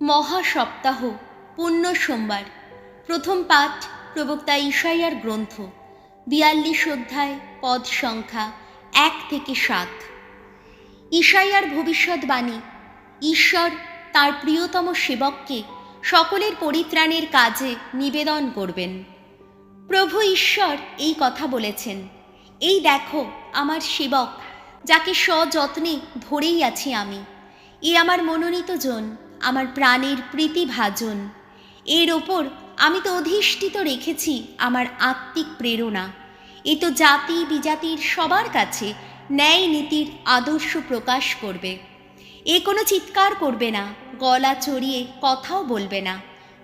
মহাসপ্তাহ, পুণ্য সোমবার। প্রথম পাঠ প্রবক্তা ঈশাইয়ার গ্রন্থ, 42 অধ্যায়, পদ সংখ্যা 1 থেকে 7। ঈশাইয়ার ভবিষ্যৎবাণী। ঈশ্বর তার প্রিয়তম সেবককে সকলের পরিত্রাণের কাজে নিবেদন করবেন। প্রভু ঈশ্বর এই কথা বলেছেন, এই দেখো আমার সেবক, যাকে সযত্নে ধরেই আছি আমি। এ আমার মনোনীত জন, আমার প্রাণের প্রীতিভাজন। এর ওপর আমি তো অধিষ্ঠিত রেখেছি আমার আত্মিক প্রেরণা। এ তো জাতি বিজাতির সবার কাছে ন্যায় নীতির আদর্শ প্রকাশ করবে। এ কোনো চিৎকার করবে না, গলা চড়িয়ে কথাও বলবে না,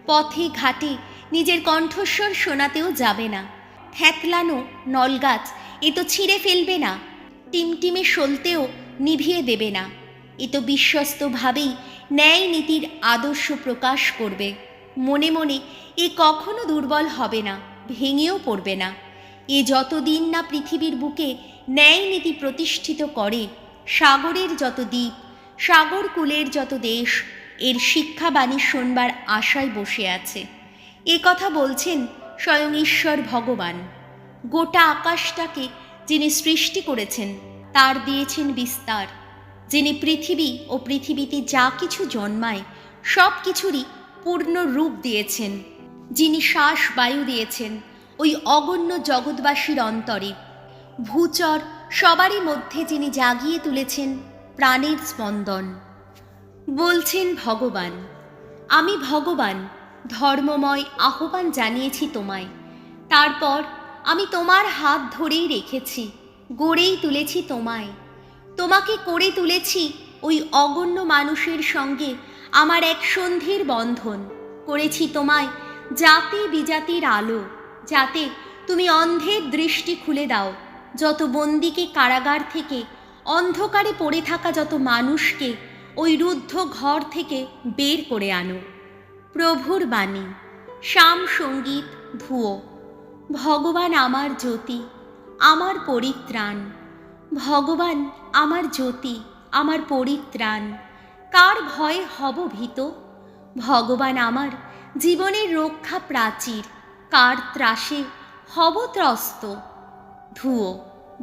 পথে ঘাটে নিজের কণ্ঠস্বর শোনাতেও যাবে না। থ্যাতলানো নলগাছ এ তো ছিঁড়ে ফেলবে না, টিমটিমে সলতেও নিভিয়ে দেবে না। এ তো বিশ্বস্তভাবেই ন্যায় নীতির আদর্শ প্রকাশ করবে। মনে মনে এ কখনো দুর্বল হবে না, ভেঙেও পড়বে না। এ যতদিন না পৃথিবীর বুকে ন্যায় নীতি প্রতিষ্ঠিত করে, সাগরের যত দ্বীপ, সাগরকূলের যত দেশ এর শিক্ষাবাণী শোনবার আশায় বসে আছে। এ কথা বলছেন স্বয়ং ঈশ্বর ভগবান। গোটা আকাশটাকে যিনি সৃষ্টি করেছেন, তার দিয়েছেন বিস্তার। যিনি পৃথিবী ও পৃথিবীতে যা কিছু জন্মায় সব কিছুরই পূর্ণ রূপ দিয়েছেন। যিনি শ্বাস বায়ু দিয়েছেন ওই অগণ্য জগৎবাসীর অন্তরে। ভূচর সবারই মধ্যে যিনি জাগিয়ে তুলেছেন প্রাণের স্পন্দন। বলছেন ভগবান, আমি ভগবান ধর্মময় আহ্বান জানিয়েছি তোমায়। তারপর আমি তোমার হাত ধরেই রেখেছি, গড়েই তুলেছি তোমায়। তোমাকে করে তুলেছি ওই অগণ্য মানুষের সঙ্গে আমার এক সন্ধির বন্ধন। করেছি তোমায় জাতি বিজাতির আলো, যাতে তুমি অন্ধের দৃষ্টি খুলে দাও, যত বন্দীকে কারাগার থেকে, অন্ধকারে পড়ে থাকা যত মানুষকে ওই রুদ্ধ ঘর থেকে বের করে আনো। প্রভুর বাণী। শাম সঙ্গীত ধুয়ো। ভগবান আমার জ্যোতি, আমার পরিত্রাণ। ভগবান আমার জ্যোতি, আমার পরিত্রাণ। কার ভয়ে হব ভীত? ভগবান আমার জীবনের রক্ষা প্রাচীর, কার ত্রাসে হব ত্রস্ত? ধুয়ো।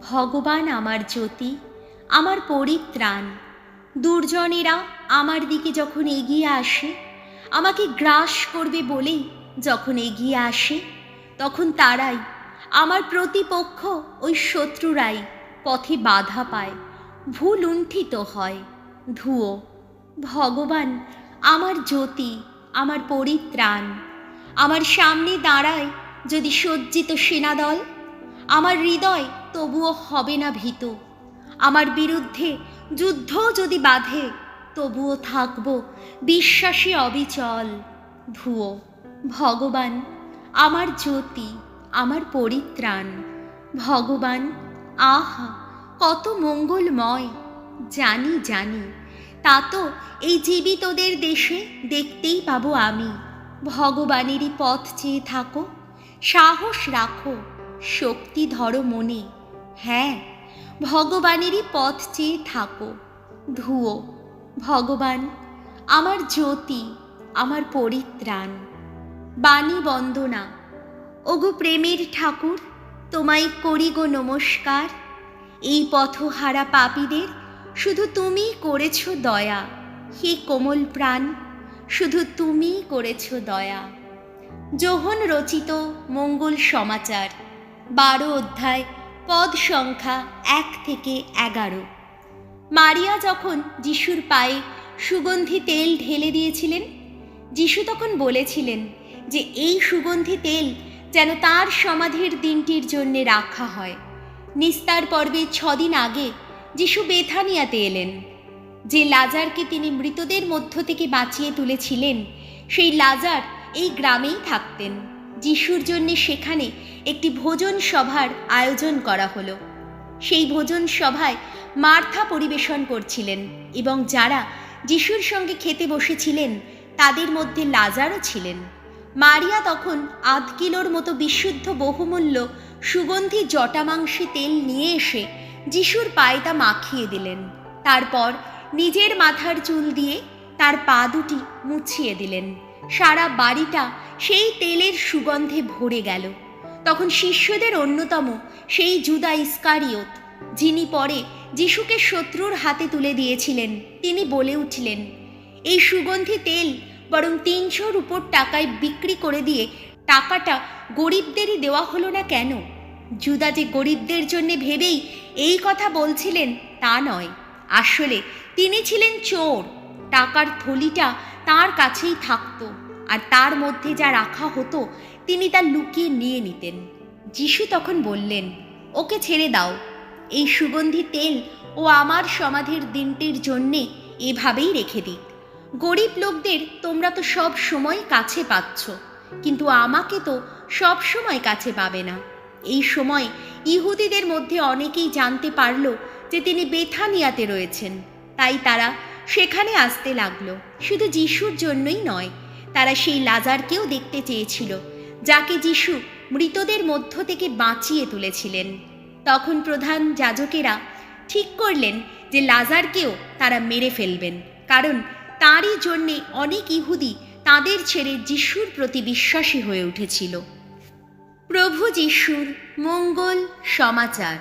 ভগবান আমার জ্যোতি, আমার পরিত্রাণ। দুর্জনেরা আমার দিকে যখন এগিয়ে আসে, আমাকে গ্রাস করবে বলেই যখন এগিয়ে আসে, তখন তারাই, আমার প্রতিপক্ষ ওই শত্রুরাই পথে বাধা পায়, ভুল লুণ্ঠিত হয়। ধুয়ো। ভগবান আমার জ্যোতি, আমার পরিত্রাণ। আমার সামনে দাঁড়ায় যদি সজ্জিত সেনাদল, আমার হৃদয় তবুও হবে না ভীত। আমার বিরুদ্ধে যুদ্ধ যদি বাঁধে, তবুও থাকব বিশ্বাসী অবিচল। ধুয়ো। ভগবান আমার জ্যোতি, আমার পরিত্রাণ। ভগবান, আহা কত মঙ্গলময়! জানি জানি, তা তো এই জীবিতদের দেশে দেখতেই পাবো আমি। ভগবানেরই পথ চেয়ে থাকো, সাহস রাখো, শক্তি ধরো মনে। হ্যাঁ, ভগবানেরই পথ চেয়ে থাকো। ধুয়ো। ভগবান আমার জ্যোতি, আমার পরিত্রাণ। বাণী বন্দনা। ওগো প্রেমের ঠাকুর, তোমায় করি গো নমস্কার। এই পথহারা পাপীদের শুধু তুমিই করেছ দয়া। হে কোমল প্রাণ, শুধু তুমিই করেছ দয়া। যোহন রচিত মঙ্গল সমাচার, 12 অধ্যায়, পদ সংখ্যা 1 থেকে 11। মারিয়া যখন যিশুর পায়ে সুগন্ধি তেল ঢেলে দিয়েছিলেন, যিশু তখন বলেছিলেন যে এই সুগন্ধি তেল যেন তার সমাধির দিনটির জন্যে রাখা হয়। নিস্তার পর্বে 6 দিন আগে যিশু বেথানিয়াতে এলেন। যে লাজারকে তিনি মৃতদের মধ্য থেকে বাঁচিয়ে তুলেছিলেন, সেই লাজার এই গ্রামেই থাকতেন। যিশুর জন্যে সেখানে একটি ভোজন সভার আয়োজন করা হলো। সেই ভোজন সভায় মার্থা পরিবেশন করছিলেন, এবং যারা যিশুর সঙ্গে খেতে বসেছিলেন তাদের মধ্যে লাজারও ছিলেন। মারিয়া তখন 1/2 কিলোর মতো বিশুদ্ধ বহুমূল্য সুগন্ধি জটামাংসী তেল নিয়ে এসে যিশুর পায়ে তা মাখিয়ে দিলেন। তারপর নিজের মাথার চুল দিয়ে তার পা দুটি মুছিয়ে দিলেন। সারা বাড়িটা সেই তেলের সুগন্ধে ভরে গেল। তখন শিষ্যদের অন্যতম সেই যুদা ইস্কারিয়ত, যিনি পরে যিশুকে শত্রুর হাতে তুলে দিয়েছিলেন, তিনি বলে উঠলেন, এই সুগন্ধি তেল বরং 300 রূপোর টাকায় বিক্রি করে দিয়ে টাকাটা গরিবদেরই দেওয়া হলো না কেন? যুদা যে গরিবদের জন্য ভেবেই এই কথা বলছিলেন তা নয়, আসলে তিনি ছিলেন চোর। টাকার থলিটা তার কাছেই থাকতো, আর তার মধ্যে যা রাখা হতো তিনি তা লুকিয়ে নিয়ে নিতেন। যিশু তখন বললেন, ওকে ছেড়ে দাও, এই সুগন্ধি তেল ও আমার সমাধির দিনটির জন্যে এভাবেই রেখে দিক। গরিব লোকদের তোমরা তো সব সময় কাছে পাচ্ছ, কিন্তু আমাকে তো সব সময় কাছে পাবে না। এই সময় ইহুদিদের মধ্যে অনেকেই জানতে পারল যে তিনি বেথানিয়াতে রয়েছেন, তাই তারা সেখানে আসতে লাগলো। শুধু যিশুর জন্যই নয়, তারা সেই লাজারকেও দেখতে চেয়েছিল, যাকে যিশু মৃতদের মধ্য থেকে বাঁচিয়ে তুলেছিলেন। তখন প্রধান যাজকেরা ঠিক করলেন যে লাজারকেও তারা মেরে ফেলবেন, কারণ তারই জন্যে অনেক ইহুদি তাদের ছেড়ে যিশুর প্রতি বিশ্বাসী হয়ে উঠেছিল। প্রভু যিশুর মঙ্গল সমাচার।